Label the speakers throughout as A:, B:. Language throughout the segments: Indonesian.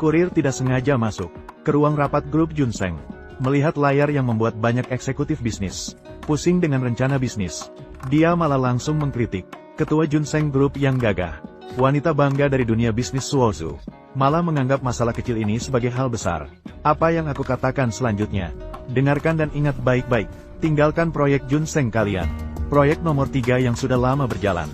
A: Kurir tidak sengaja masuk ke ruang rapat grup Junseng. Melihat layar yang membuat banyak eksekutif bisnis pusing dengan rencana bisnis. Dia malah langsung mengkritik ketua Junseng Group yang gagah. Wanita bangga dari dunia bisnis Suozu malah menganggap masalah kecil ini sebagai hal besar. Apa yang aku katakan selanjutnya? Dengarkan dan ingat baik-baik. Tinggalkan proyek Junseng kalian. Proyek nomor 3 yang sudah lama berjalan.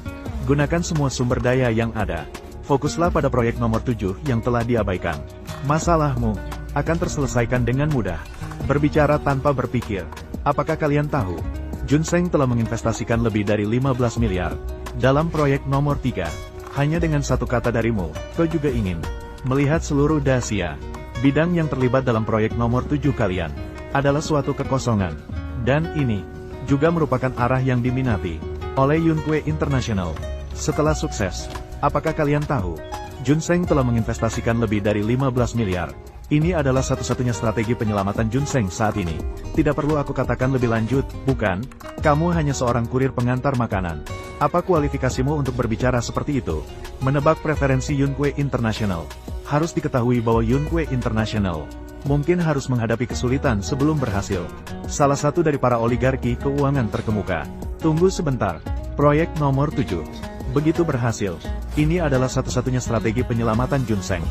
A: Gunakan semua sumber daya yang ada. Fokuslah pada proyek nomor 7 yang telah diabaikan. Masalahmu akan terselesaikan dengan mudah. Berbicara tanpa berpikir. Apakah kalian tahu? Junseng telah menginvestasikan lebih dari 15 miliar dalam proyek nomor 3. Hanya dengan satu kata darimu, kau juga ingin melihat seluruh Dacia. Bidang yang terlibat dalam proyek nomor 7 kalian adalah suatu kekosongan. Dan ini juga merupakan arah yang diminati oleh Yunque International. Setelah sukses, apakah kalian tahu? Junseng telah menginvestasikan lebih dari 15 miliar. Ini adalah satu-satunya strategi penyelamatan Junseng saat ini. Tidak perlu aku katakan lebih lanjut, bukan? Kamu hanya seorang kurir pengantar makanan. Apa kualifikasimu untuk berbicara seperti itu? Menebak preferensi Yunque International. Harus diketahui bahwa Yunque International mungkin harus menghadapi kesulitan sebelum berhasil. Salah satu dari para oligarki keuangan terkemuka. Tunggu sebentar. Proyek nomor 7. Begitu berhasil. Ini adalah satu-satunya strategi penyelamatan Junseng.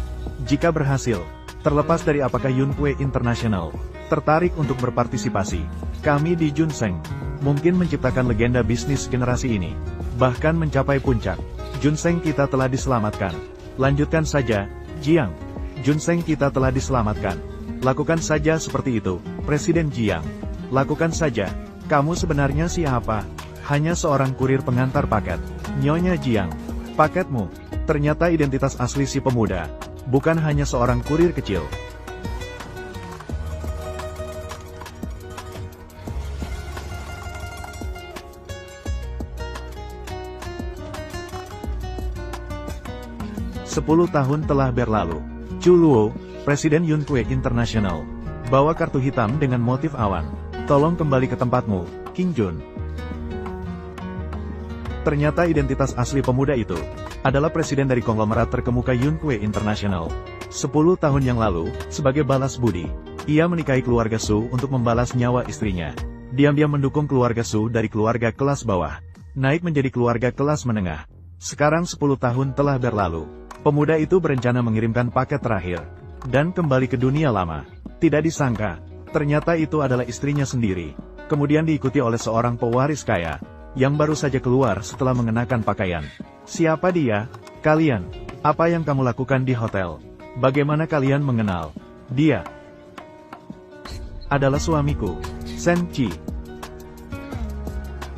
A: Jika berhasil, terlepas dari apakah Yunque International tertarik untuk berpartisipasi, kami di Junseng mungkin menciptakan legenda bisnis generasi ini. Bahkan mencapai puncak. Junseng kita telah diselamatkan. Lanjutkan saja, Jiang. Junseng kita telah diselamatkan. Lakukan saja seperti itu, Presiden Jiang. Lakukan saja. Kamu sebenarnya siapa? Hanya seorang kurir pengantar paket. Nyonya Jiang. Paketmu ternyata identitas asli si pemuda. Bukan hanya seorang kurir kecil. Sepuluh tahun telah berlalu. Chu Luo, Presiden Yunque International, bawa kartu hitam dengan motif awan. Tolong kembali ke tempatmu, King Jun. Ternyata identitas asli pemuda itu adalah presiden dari konglomerat terkemuka Yunque International. 10 tahun yang lalu, sebagai balas budi, ia menikahi keluarga Su untuk membalas nyawa istrinya. Diam-diam mendukung keluarga Su dari keluarga kelas bawah, naik menjadi keluarga kelas menengah. Sekarang 10 tahun telah berlalu. Pemuda itu berencana mengirimkan paket terakhir dan kembali ke dunia lama. Tidak disangka, ternyata itu adalah istrinya sendiri. Kemudian diikuti oleh seorang pewaris kaya yang baru saja keluar setelah mengenakan pakaian. Siapa dia? Kalian? Apa yang kamu lakukan di hotel? Bagaimana kalian mengenal dia? Adalah suamiku, Shen Qi.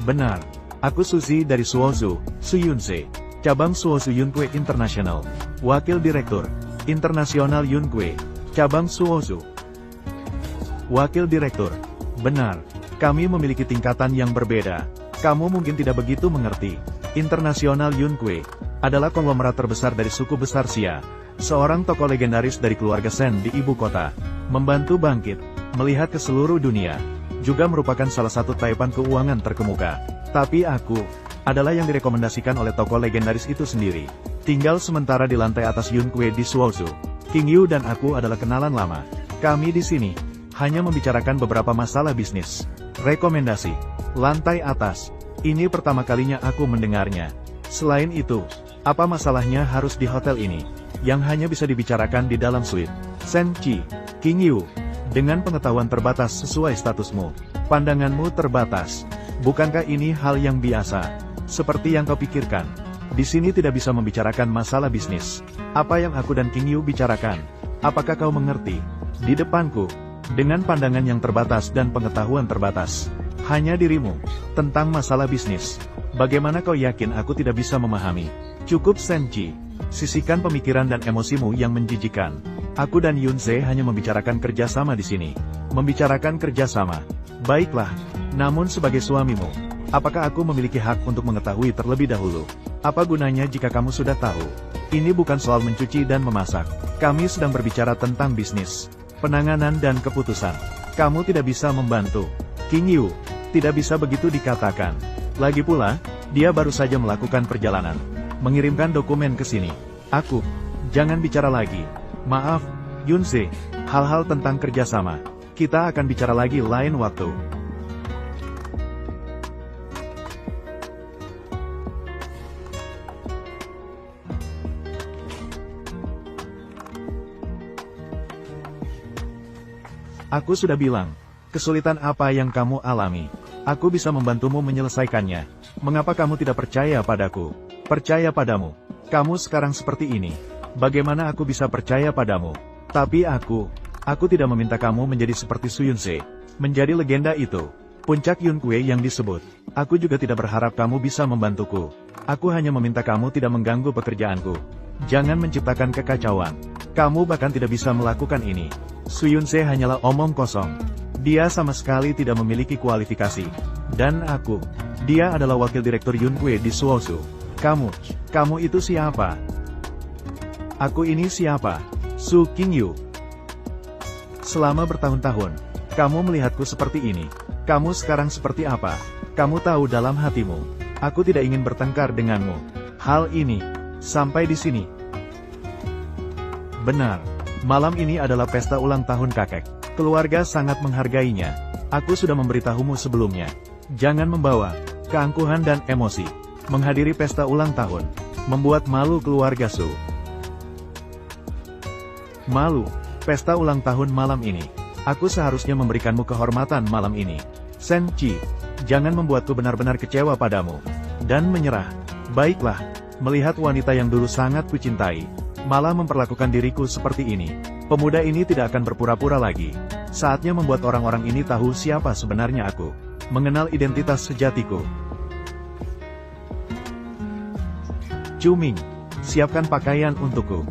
A: Benar. Aku Suzy dari Suozu, Su Yunse. Cabang Suozu Yunque International. Wakil Direktur Internasional Yunque, Cabang Suozu. Wakil Direktur. Benar. Kami memiliki tingkatan yang berbeda. Kamu mungkin tidak begitu mengerti. Internasional Yunque adalah konglomerat terbesar dari suku besar Xia. Seorang tokoh legendaris dari keluarga Shen di ibu kota. Membantu bangkit, melihat ke seluruh dunia. Juga merupakan salah satu taipan keuangan terkemuka. Tapi aku adalah yang direkomendasikan oleh tokoh legendaris itu sendiri. Tinggal sementara di lantai atas Yunque di Suozu. King Yu dan aku adalah kenalan lama. Kami di sini hanya membicarakan beberapa masalah bisnis. Rekomendasi. Lantai atas. Ini pertama kalinya aku mendengarnya. Selain itu, apa masalahnya harus di hotel ini, yang hanya bisa dibicarakan di dalam suite? Shen Qi, King Yu, dengan pengetahuan terbatas sesuai statusmu, pandanganmu terbatas. Bukankah ini hal yang biasa? Seperti yang kau pikirkan, di sini tidak bisa membicarakan masalah bisnis. Apa yang aku dan King Yu bicarakan? Apakah kau mengerti? Di depanku, dengan pandangan yang terbatas dan pengetahuan terbatas, hanya dirimu, tentang masalah bisnis. Bagaimana kau yakin aku tidak bisa memahami? Cukup Shen Qi, sisihkan pemikiran dan emosimu yang menjijikan. Aku dan Yunse hanya membicarakan kerjasama di sini. Membicarakan kerjasama. Baiklah, namun sebagai suamimu, apakah aku memiliki hak untuk mengetahui terlebih dahulu? Apa gunanya jika kamu sudah tahu? Ini bukan soal mencuci dan memasak. Kami sedang berbicara tentang bisnis, penanganan dan keputusan. Kamu tidak bisa membantu. King Yu, tidak bisa begitu dikatakan. Lagi pula, dia baru saja melakukan perjalanan, mengirimkan dokumen ke sini. Aku, jangan bicara lagi. Maaf, Yunse, hal-hal tentang kerjasama. Kita akan bicara lagi lain waktu. Aku sudah bilang, kesulitan apa yang kamu alami. Aku bisa membantumu menyelesaikannya. Mengapa kamu tidak percaya padaku? Percaya padamu. Kamu sekarang seperti ini. Bagaimana aku bisa percaya padamu? Tapi aku tidak meminta kamu menjadi seperti Su Yunse, menjadi legenda itu. Puncak Yunkue yang disebut. Aku juga tidak berharap kamu bisa membantuku. Aku hanya meminta kamu tidak mengganggu pekerjaanku. Jangan menciptakan kekacauan. Kamu bahkan tidak bisa melakukan ini. Su Yunse hanyalah omong kosong. Dia sama sekali tidak memiliki kualifikasi. Dan dia adalah wakil direktur Yunkue di Suosu. Kamu itu siapa? Aku ini siapa? Su Qingyu. Selama bertahun-tahun, kamu melihatku seperti ini. Kamu sekarang seperti apa? Kamu tahu dalam hatimu, aku tidak ingin bertengkar denganmu. Hal ini, sampai di sini. Benar. Malam ini adalah pesta ulang tahun kakek. Keluarga sangat menghargainya. Aku sudah memberitahumu sebelumnya. Jangan membawa keangkuhan dan emosi. Menghadiri pesta ulang tahun membuat malu keluarga Su. Malu, pesta ulang tahun malam ini. Aku seharusnya memberikanmu kehormatan malam ini. Senchi, jangan membuatku benar-benar kecewa padamu. Dan menyerah. Baiklah, melihat wanita yang dulu sangat kucintai malah memperlakukan diriku seperti ini. Pemuda ini tidak akan berpura-pura lagi. Saatnya membuat orang-orang ini tahu siapa sebenarnya aku. Mengenal identitas sejatiku. Cuming, siapkan pakaian untukku.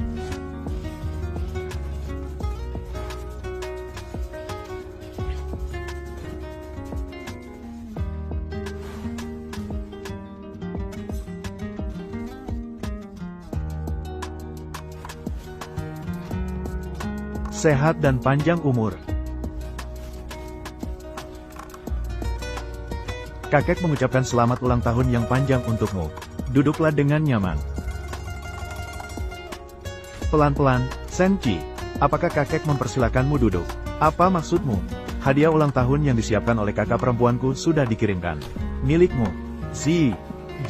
A: Sehat dan panjang umur. Kakek mengucapkan selamat ulang tahun yang panjang untukmu. Duduklah dengan nyaman. Pelan-pelan, Senchi. Apakah kakek mempersilakanmu duduk? Apa maksudmu? Hadiah ulang tahun yang disiapkan oleh kakak perempuanku sudah dikirimkan. Milikmu.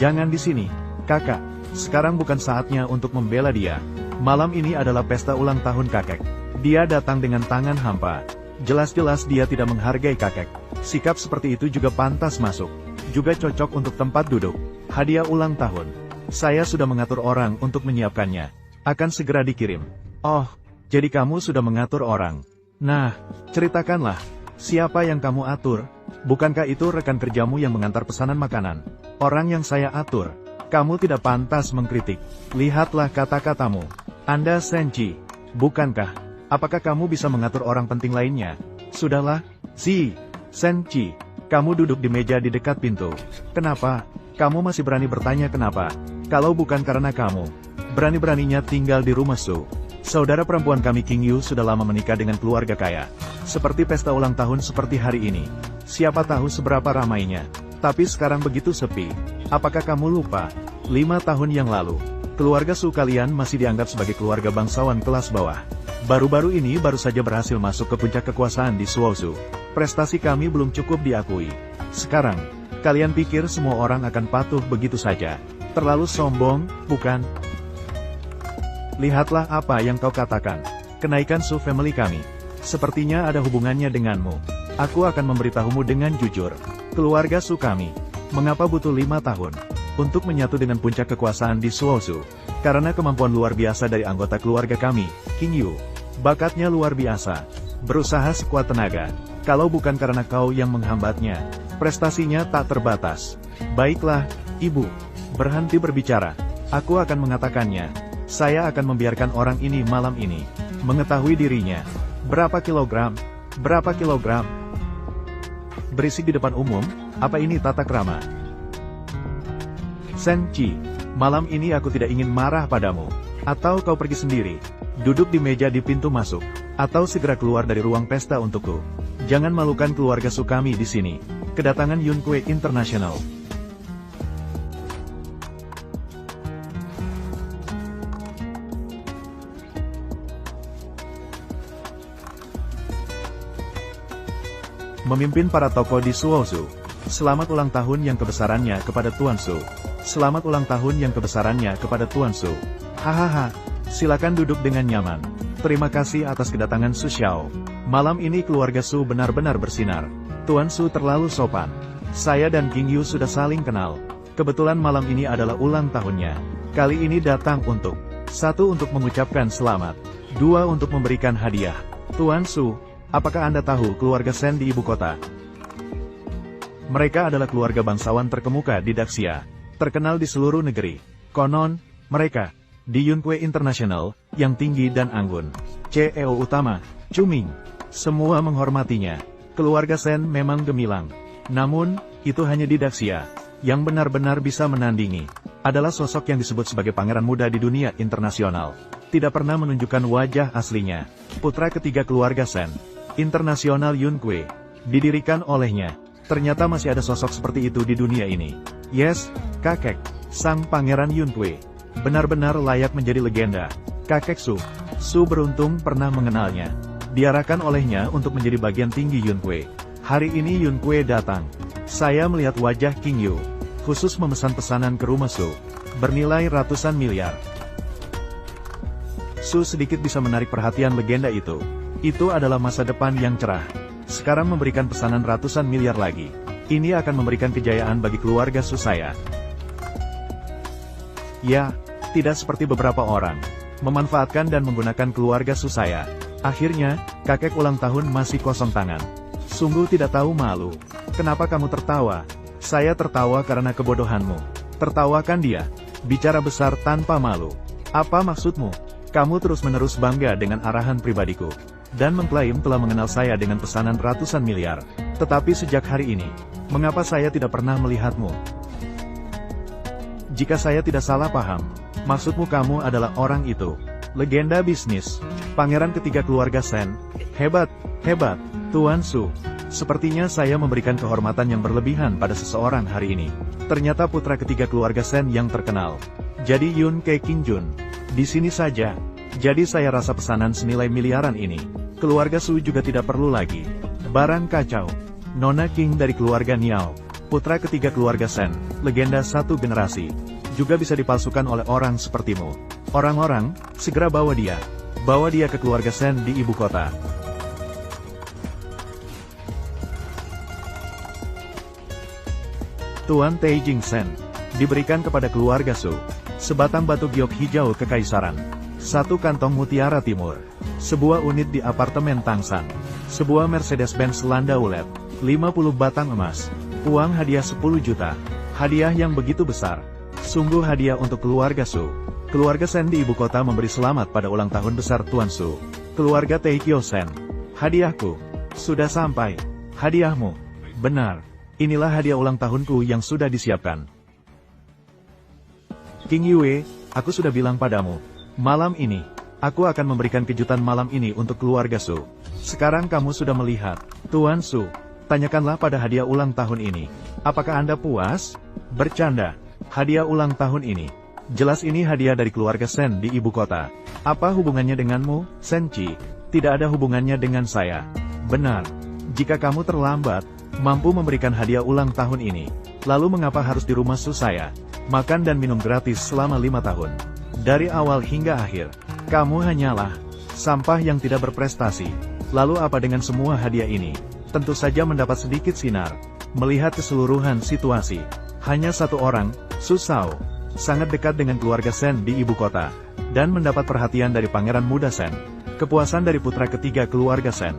A: Jangan di sini. Kakak, sekarang bukan saatnya untuk membela dia. Malam ini adalah pesta ulang tahun kakek. Dia datang dengan tangan hampa. Jelas-jelas dia tidak menghargai kakek. Sikap seperti itu juga pantas masuk. Juga cocok untuk tempat duduk. Hadiah ulang tahun. Saya sudah mengatur orang untuk menyiapkannya. Akan segera dikirim. Oh, jadi kamu sudah mengatur orang. Nah, ceritakanlah. Siapa yang kamu atur? Bukankah itu rekan kerjamu yang mengantar pesanan makanan? Orang yang saya atur. Kamu tidak pantas mengkritik. Lihatlah kata-katamu. Anda Senchi, bukankah? Apakah kamu bisa mengatur orang penting lainnya? Sudahlah, Senchi, kamu duduk di meja di dekat pintu. Kenapa? Kamu masih berani bertanya kenapa? Kalau bukan karena kamu, berani-beraninya tinggal di rumah Su. Saudara perempuan kami Qingyu sudah lama menikah dengan keluarga kaya. Seperti pesta ulang tahun seperti hari ini. Siapa tahu seberapa ramainya. Tapi sekarang begitu sepi. Apakah kamu lupa? 5 tahun yang lalu, keluarga Su kalian masih dianggap sebagai keluarga bangsawan kelas bawah. Baru-baru ini baru saja berhasil masuk ke puncak kekuasaan di Suosu. Prestasi kami belum cukup diakui. Sekarang, kalian pikir semua orang akan patuh begitu saja? Terlalu sombong, bukan? Lihatlah apa yang kau katakan. Kenaikan Su family kami. Sepertinya ada hubungannya denganmu. Aku akan memberitahumu dengan jujur. Keluarga Su kami. Mengapa butuh 5 tahun? Untuk menyatu dengan puncak kekuasaan di Suosu. Karena kemampuan luar biasa dari anggota keluarga kami, Qingyu. Bakatnya luar biasa. Berusaha sekuat tenaga. Kalau bukan karena kau yang menghambatnya, prestasinya tak terbatas. Baiklah, Ibu. Berhenti berbicara. Aku akan mengatakannya. Saya akan membiarkan orang ini malam ini mengetahui dirinya. Berapa kilogram? Berapa kilogram? Berisik di depan umum? Apa ini tata krama? Senchi, malam ini aku tidak ingin marah padamu. Atau kau pergi sendiri. Duduk di meja di pintu masuk. Atau segera keluar dari ruang pesta untukku. Jangan malukan keluarga Su kami di sini. Kedatangan Yunkue International. memimpin para tokoh di Suozu. Selamat ulang tahun yang kebesarannya kepada Tuan Su. Selamat ulang tahun yang kebesarannya kepada Tuan Su. Hahaha, silakan duduk dengan nyaman. Terima kasih atas kedatangan Su Xiao. Malam ini keluarga Su benar-benar bersinar. Tuan Su terlalu sopan. Saya dan King Yu sudah saling kenal. Kebetulan malam ini adalah ulang tahunnya. Kali ini datang untuk 1. Untuk mengucapkan selamat. 2. Untuk memberikan hadiah. Tuan Su, apakah Anda tahu keluarga Sen di ibu kota? Mereka adalah keluarga bangsawan terkemuka di Daxia, terkenal di seluruh negeri. Konon, mereka, di Yunque International, yang tinggi dan anggun. CEO utama, Chu Ming, semua menghormatinya. Keluarga Sen memang gemilang. Namun, itu hanya di Daxia. Yang benar-benar bisa menandingi, adalah sosok yang disebut sebagai pangeran muda di dunia internasional. Tidak pernah menunjukkan wajah aslinya. Putra ketiga keluarga Sen, Internasional Yunque, didirikan olehnya. Ternyata masih ada sosok seperti itu di dunia ini. Yes, kakek, sang pangeran Yunque, benar-benar layak menjadi legenda. Kakek Su. Su beruntung pernah mengenalnya. Diarahkan olehnya untuk menjadi bagian tinggi Yunque. Hari ini Yunque datang. Saya melihat wajah King Yu, khusus memesan pesanan ke rumah Su, bernilai ratusan miliar. Su sedikit bisa menarik perhatian legenda itu. Itu adalah masa depan yang cerah. Sekarang memberikan pesanan ratusan miliar lagi. Ini akan memberikan kejayaan bagi keluarga Su saya. Ya, tidak seperti beberapa orang. Memanfaatkan dan menggunakan keluarga Su saya. Akhirnya, kakek ulang tahun masih kosong tangan. Sungguh tidak tahu malu. Kenapa kamu tertawa? Saya tertawa karena kebodohanmu. Tertawakan dia. Bicara besar tanpa malu. Apa maksudmu? Kamu terus-menerus bangga dengan arahan pribadiku. Dan mengklaim telah mengenal saya dengan pesanan ratusan miliar. Tetapi sejak hari ini, mengapa saya tidak pernah melihatmu? Jika saya tidak salah paham, maksudmu kamu adalah orang itu. Legenda bisnis, pangeran ketiga keluarga Sen. Hebat, hebat, Tuan Su. Sepertinya saya memberikan kehormatan yang berlebihan pada seseorang hari ini. Ternyata putra ketiga keluarga Sen yang terkenal. Jadi Yun Ke King Jun. Di sini saja. Jadi saya rasa pesanan senilai miliaran ini, keluarga Su juga tidak perlu lagi. Barang kacau. Nona King dari keluarga Niao, putra ketiga keluarga Sen, legenda satu generasi, juga bisa dipalsukan oleh orang sepertimu. Orang-orang, segera bawa dia. Bawa dia ke keluarga Sen di ibu kota. Tuan Taijing Sen, diberikan kepada keluarga Su, sebatang batu giok hijau kekaisaran. 1 kantong mutiara timur. Sebuah unit di apartemen Tangshan. Sebuah Mercedes-Benz Landau LED. 50 batang emas. Uang hadiah 10 juta. Hadiah yang begitu besar. Sungguh hadiah untuk keluarga Su. Keluarga Sen di ibu kota memberi selamat pada ulang tahun besar Tuan Su. Keluarga Taikyo Sen. Hadiahku. Sudah sampai. Hadiahmu. Benar. Inilah hadiah ulang tahunku yang sudah disiapkan. King Yue, aku sudah bilang padamu. Malam ini, aku akan memberikan kejutan malam ini untuk keluarga Su. Sekarang kamu sudah melihat. Tuan Su, tanyakanlah pada hadiah ulang tahun ini. Apakah Anda puas? Bercanda. Hadiah ulang tahun ini. Jelas ini hadiah dari keluarga Sen di ibu kota. Apa hubungannya denganmu, Sen Chi? Tidak ada hubungannya dengan saya. Benar. Jika kamu terlambat, mampu memberikan hadiah ulang tahun ini, lalu mengapa harus di rumah Su saya? Makan dan minum gratis selama 5 tahun. Dari awal hingga akhir, kamu hanyalah sampah yang tidak berprestasi. Lalu apa dengan semua hadiah ini? Tentu saja mendapat sedikit sinar. Melihat keseluruhan situasi, hanya satu orang, Su Shao, sangat dekat dengan keluarga Sen di ibu kota, dan mendapat perhatian dari pangeran muda Sen. Kepuasan dari putra ketiga keluarga Sen.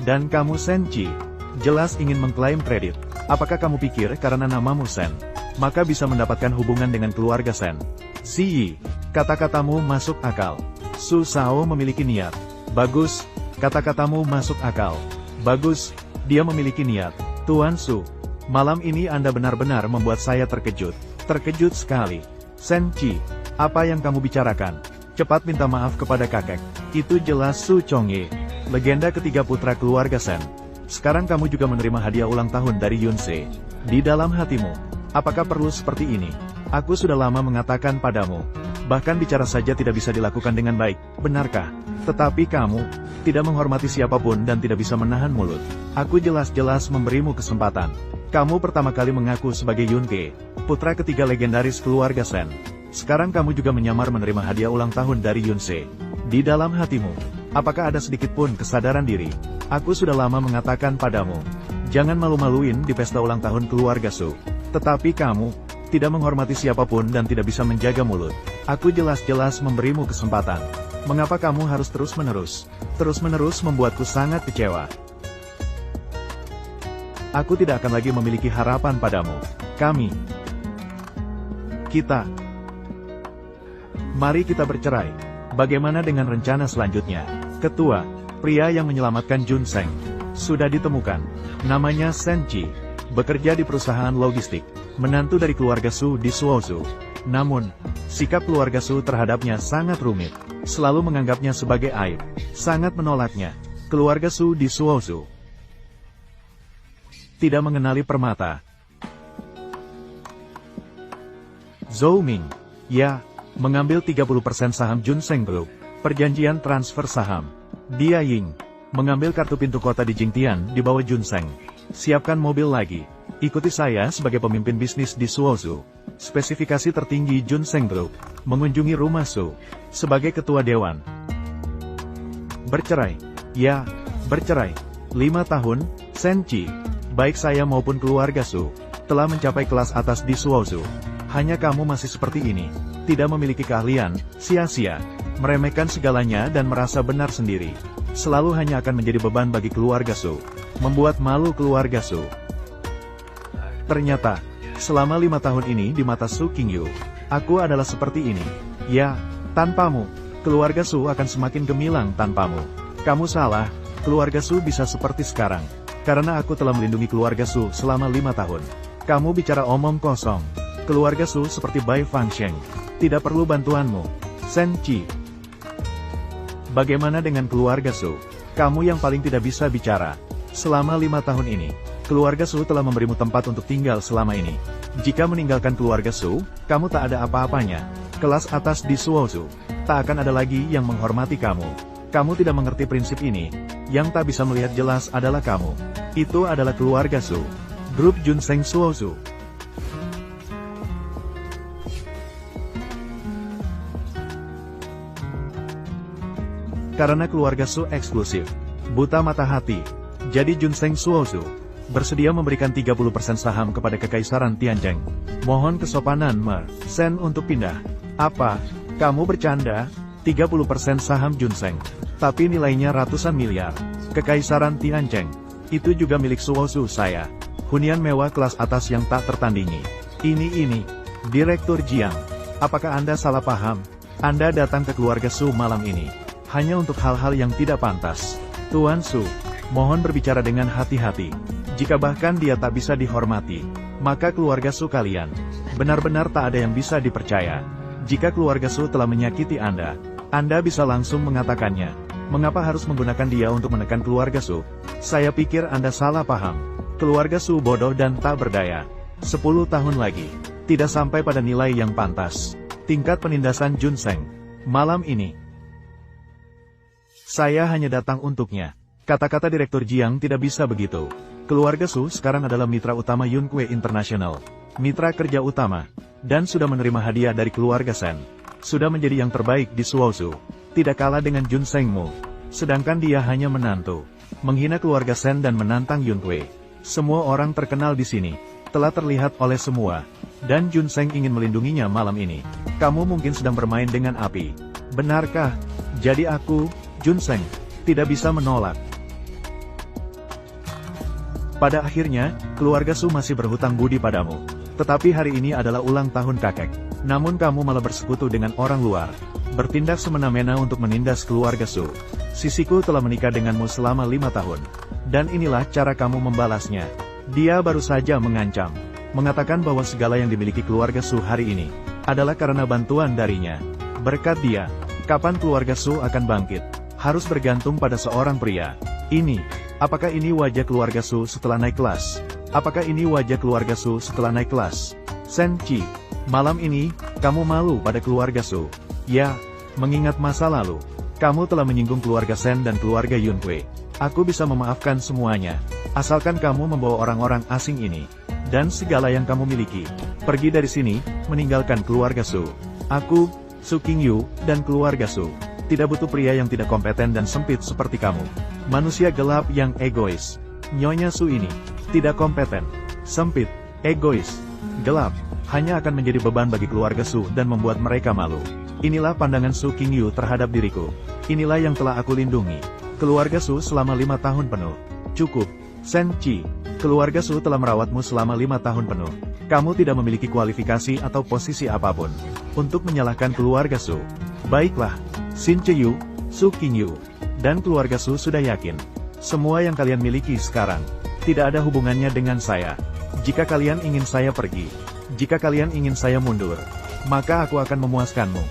A: Dan kamu Sen Chi, jelas ingin mengklaim kredit. Apakah kamu pikir karena namamu Sen, maka bisa mendapatkan hubungan dengan keluarga Sen? Si Yi, kata-katamu masuk akal. Su Shao memiliki niat. Bagus, kata-katamu masuk akal. Bagus, dia memiliki niat. Tuan Su, malam ini Anda benar-benar membuat saya terkejut. Terkejut sekali. Sen Chi, apa yang kamu bicarakan? Cepat minta maaf kepada kakek. Itu jelas Su Chongye, legenda ketiga putra keluarga Sen. Sekarang kamu juga menerima hadiah ulang tahun dari Yunse. Di dalam hatimu, apakah perlu seperti ini? Aku sudah lama mengatakan padamu. Bahkan bicara saja tidak bisa dilakukan dengan baik, benarkah? Tetapi kamu, tidak menghormati siapapun dan tidak bisa menahan mulut. Aku jelas-jelas memberimu kesempatan. Kamu pertama kali mengaku sebagai Yunke, putra ketiga legendaris keluarga Sen. Sekarang kamu juga menyamar menerima hadiah ulang tahun dari Yunse. Di dalam hatimu, apakah ada sedikit pun kesadaran diri? Aku sudah lama mengatakan padamu, jangan malu-maluin di pesta ulang tahun keluarga Su. Tetapi kamu tidak menghormati siapapun dan tidak bisa menjaga mulut. Aku jelas-jelas memberimu kesempatan. Mengapa kamu harus terus-menerus membuatku sangat kecewa? Aku tidak akan lagi memiliki harapan padamu. Mari kita bercerai. Bagaimana dengan rencana selanjutnya? Ketua, pria yang menyelamatkan Junseng, sudah ditemukan. Namanya Sen Chi, bekerja di perusahaan logistik, menantu dari keluarga Su di Suozhou. Namun, sikap keluarga Su terhadapnya sangat rumit, selalu menganggapnya sebagai aib, sangat menolaknya. Keluarga Su di Suozhou tidak mengenali permata. Zhou Ming, ya, mengambil 30% saham Junseng Group, perjanjian transfer saham. Dia Ying, mengambil kartu pintu kota di Jingtian di bawah Junseng. Siapkan mobil lagi. Ikuti saya sebagai pemimpin bisnis di Suozhou. Spesifikasi tertinggi Junseng Group, mengunjungi rumah Su, sebagai ketua dewan. Bercerai. Ya, bercerai. 5 tahun, Sen Chi, baik saya maupun keluarga Su, telah mencapai kelas atas di Suozhou. Hanya kamu masih seperti ini, tidak memiliki keahlian, sia-sia, meremehkan segalanya dan merasa benar sendiri. Selalu hanya akan menjadi beban bagi keluarga Su, membuat malu keluarga Su. Ternyata, selama 5 tahun ini di mata Su Qingyu, aku adalah seperti ini. Ya, tanpamu, keluarga Su akan semakin gemilang tanpamu. Kamu salah, keluarga Su bisa seperti sekarang, karena aku telah melindungi keluarga Su selama 5 tahun. Kamu bicara omong kosong. Keluarga Su seperti Bai Fangsheng, tidak perlu bantuanmu. Sen Chi. Bagaimana dengan keluarga Su? Kamu yang paling tidak bisa bicara. Selama 5 tahun ini, keluarga Su telah memberimu tempat untuk tinggal selama ini. Jika meninggalkan keluarga Su, kamu tak ada apa-apanya. Kelas atas di Suozhou, tak akan ada lagi yang menghormati kamu. Kamu tidak mengerti prinsip ini. Yang tak bisa melihat jelas adalah kamu. Itu adalah keluarga Su. Grup Junseng Suozhou. Karena keluarga Su eksklusif, buta mata hati, jadi Junseng Suozhou bersedia memberikan 30% saham kepada Kekaisaran Tianjeng. Mohon kesopanan Sen untuk pindah. Apa? Kamu bercanda? 30% saham Junseng, tapi nilainya ratusan miliar. Kekaisaran Tianjeng, itu juga milik Suozhou saya. Hunian mewah kelas atas yang tak tertandingi. Ini, Direktur Jiang. Apakah Anda salah paham? Anda datang ke keluarga Su malam ini hanya untuk hal-hal yang tidak pantas. Tuan Su, mohon berbicara dengan hati-hati. Jika bahkan dia tak bisa dihormati, maka keluarga Su kalian benar-benar tak ada yang bisa dipercaya. Jika keluarga Su telah menyakiti Anda bisa langsung mengatakannya. Mengapa harus menggunakan dia untuk menekan keluarga Su? Saya pikir Anda salah paham. Keluarga Su bodoh dan tak berdaya. 10 tahun lagi, tidak sampai pada nilai yang pantas. Tingkat penindasan Junseng. Malam ini, saya hanya datang untuknya. Kata-kata Direktur Jiang tidak bisa begitu. Keluarga Su sekarang adalah mitra utama Yunque International, mitra kerja utama, dan sudah menerima hadiah dari keluarga Sen. Sudah menjadi yang terbaik di Suozhou, tidak kalah dengan Junsengmu. Sedangkan dia hanya menantu, menghina keluarga Sen dan menantang Yunque. Semua orang terkenal di sini, telah terlihat oleh semua, dan Junseng ingin melindunginya malam ini. Kamu mungkin sedang bermain dengan api. Benarkah? Jadi aku, Junseng, tidak bisa menolak. Pada akhirnya, keluarga Su masih berhutang budi padamu. Tetapi hari ini adalah ulang tahun kakek. Namun kamu malah bersekutu dengan orang luar, bertindak semena-mena untuk menindas keluarga Su. Sisiku telah menikah denganmu selama 5 tahun. Dan inilah cara kamu membalasnya. Dia baru saja mengancam, mengatakan bahwa segala yang dimiliki keluarga Su hari ini adalah karena bantuan darinya. Berkat dia, kapan keluarga Su akan bangkit? Harus bergantung pada seorang pria. Apakah ini wajah keluarga Su setelah naik kelas? Apakah ini wajah keluarga Su setelah naik kelas? Sen Chi, malam ini, kamu malu pada keluarga Su. Ya, mengingat masa lalu, Kamu telah menyinggung keluarga Sen dan keluarga Yunhui. Aku bisa memaafkan semuanya, asalkan kamu membawa orang-orang asing ini, dan segala yang kamu miliki, pergi dari sini, meninggalkan keluarga Su. Aku, Su Qingyu, dan keluarga Su, tidak butuh pria yang tidak kompeten dan sempit seperti kamu. Manusia gelap yang egois. Nyonya Su ini, tidak kompeten, sempit, egois, gelap, hanya akan menjadi beban bagi keluarga Su dan membuat mereka malu. Inilah pandangan Su Qingyu terhadap diriku. Inilah yang telah aku lindungi. Keluarga Su selama 5 tahun penuh. Cukup. Sen Qi, keluarga Su telah merawatmu selama 5 tahun penuh. Kamu tidak memiliki kualifikasi atau posisi apapun untuk menyalahkan keluarga Su. Baiklah, Sin Cheyu, Su Qingyu, dan keluarga Su sudah yakin. Semua yang kalian miliki sekarang tidak ada hubungannya dengan saya. Jika kalian ingin saya pergi, jika kalian ingin saya mundur, maka aku akan memuaskanmu.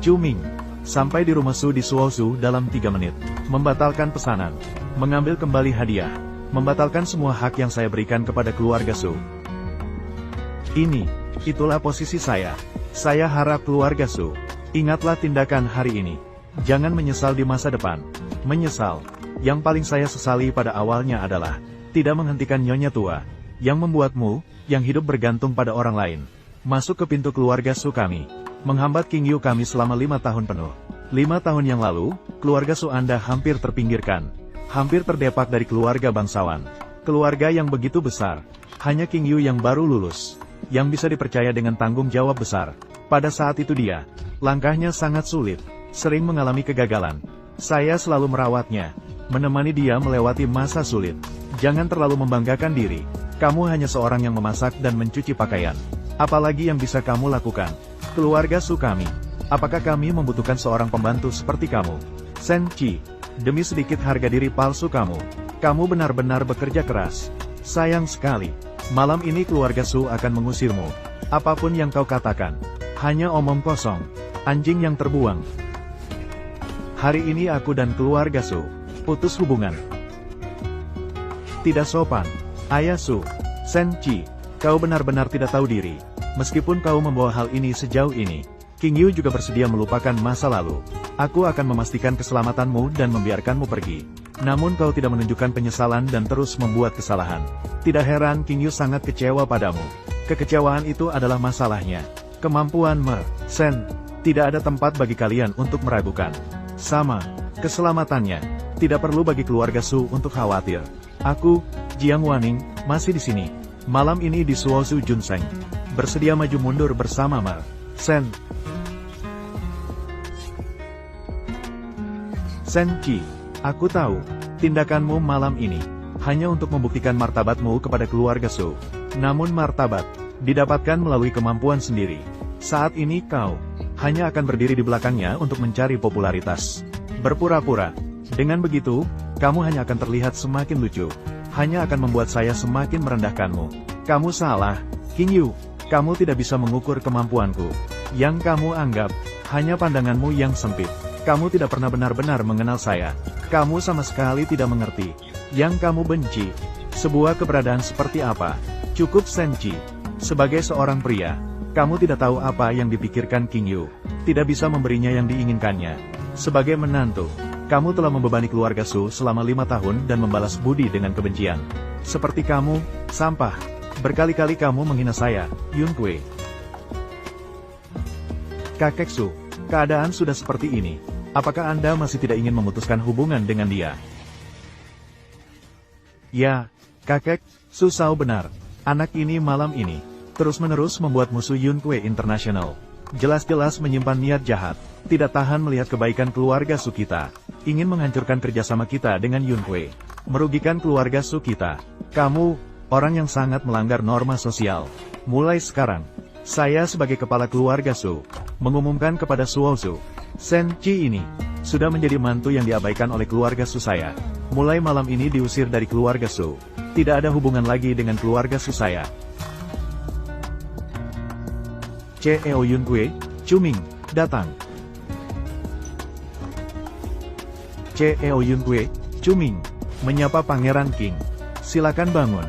A: Chu Ming, sampai di rumah Su di Suosu dalam 3 menit, membatalkan pesanan, mengambil kembali hadiah, membatalkan semua hak yang saya berikan kepada keluarga Su. Itulah posisi saya. Saya harap keluarga Su, ingatlah tindakan hari ini. Jangan menyesal di masa depan. Menyesal. Yang paling saya sesali pada awalnya adalah tidak menghentikan nyonya tua, yang membuatmu, yang hidup bergantung pada orang lain, masuk ke pintu keluarga Su kami. Menghambat Qingyu kami selama 5 tahun penuh. 5 tahun yang lalu, keluarga Su Anda hampir terpinggirkan. Hampir terdepak dari keluarga bangsawan. Keluarga yang begitu besar. Hanya Qingyu yang baru lulus, yang bisa dipercaya dengan tanggung jawab besar. Pada saat itu dia, langkahnya sangat sulit, sering mengalami kegagalan. Saya selalu merawatnya, menemani dia melewati masa sulit. Jangan terlalu membanggakan diri. Kamu hanya seorang yang memasak dan mencuci pakaian. Apalagi yang bisa kamu lakukan? Keluarga Su kami, apakah kami membutuhkan seorang pembantu seperti kamu? Sen Qi, demi sedikit harga diri palsu kamu, kamu benar-benar bekerja keras. Sayang sekali, malam ini keluarga Su akan mengusirmu. Apapun yang kau katakan, hanya omong kosong, anjing yang terbuang. Hari ini aku dan keluarga Su putus hubungan. Tidak sopan. Ayah Su, Sen Qi, kau benar-benar tidak tahu diri. Meskipun kau membawa hal ini sejauh ini, Qingyu juga bersedia melupakan masa lalu. Aku akan memastikan keselamatanmu dan membiarkanmu pergi. Namun kau tidak menunjukkan penyesalan dan terus membuat kesalahan. Tidak heran Qingyu sangat kecewa padamu. Kekecewaan itu adalah masalahnya. Kemampuan Sen, tidak ada tempat bagi kalian untuk meragukan. Sama, keselamatannya, tidak perlu bagi keluarga Su untuk khawatir. Aku, Jiang Waning, masih di sini. Malam ini di Suosu Junseng. Bersedia maju mundur bersama Sen. Sen Qi, aku tahu, tindakanmu malam ini, hanya untuk membuktikan martabatmu kepada keluarga Su. Namun martabat, didapatkan melalui kemampuan sendiri. Saat ini kau, hanya akan berdiri di belakangnya untuk mencari popularitas. Berpura-pura. Dengan begitu, kamu hanya akan terlihat semakin lucu. Hanya akan membuat saya semakin merendahkanmu. Kamu salah, Qingyu. Kamu tidak bisa mengukur kemampuanku. Yang kamu anggap, hanya pandanganmu yang sempit. Kamu tidak pernah benar-benar mengenal saya. Kamu sama sekali tidak mengerti. Yang kamu benci, sebuah keberadaan seperti apa. Cukup Sen Qi. Sebagai seorang pria, kamu tidak tahu apa yang dipikirkan Qingyu. Tidak bisa memberinya yang diinginkannya. Sebagai menantu, kamu telah membebani keluarga Su selama 5 tahun dan membalas budi dengan kebencian. Seperti kamu, sampah. Berkali-kali kamu menghina saya, Yunhui. Kakek Su, keadaan sudah seperti ini. Apakah Anda masih tidak ingin memutuskan hubungan dengan dia? Ya, kakek, Su Shao benar. Anak ini malam ini, terus-menerus membuat musuh Yunhui International. Jelas-jelas menyimpan niat jahat, tidak tahan melihat kebaikan keluarga Su kita. Ingin menghancurkan kerjasama kita dengan Yunhui. Merugikan keluarga Su kita. Kamu, orang yang sangat melanggar norma sosial. Mulai sekarang, saya sebagai kepala keluarga Su, mengumumkan kepada Suosu, Sen Qi ini, sudah menjadi mantu yang diabaikan oleh keluarga Su saya. Mulai malam ini diusir dari keluarga Su. Tidak ada hubungan lagi dengan keluarga Su saya. CEO Yunhui, Chu Ming, datang. CEO Yunhui, Chu Ming, menyapa Pangeran Qing. Silakan bangun.